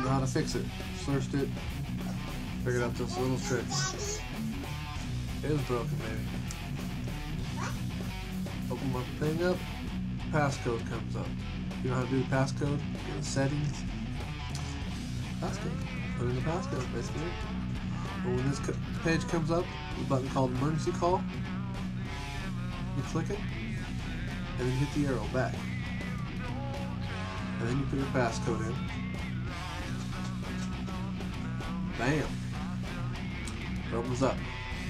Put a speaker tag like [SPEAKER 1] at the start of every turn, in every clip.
[SPEAKER 1] know how to fix it. Searched it, figured out this little trick. It was broken, baby. Open my thing up, passcode comes up. You know how to do the passcode? Go to settings, passcode. Put in the passcode, basically. But when this page comes up, the button called emergency call, you click it, and then hit the arrow back. And then you put your passcode in. Bam! It opens up.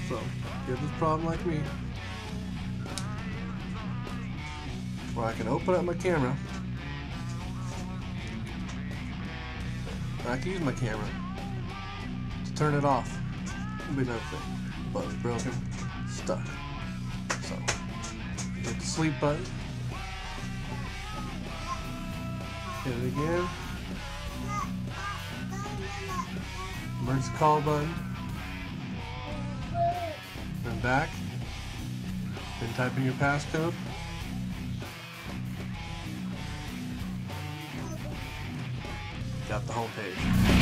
[SPEAKER 1] So, if you have this problem like me, where I can open up my camera, or I can use my camera to turn it off. It'll be another thing. Button's broken, stuck. So, hit the sleep button. Hit it again. Emergency call button. Then back. Then type in your passcode. Got the home page.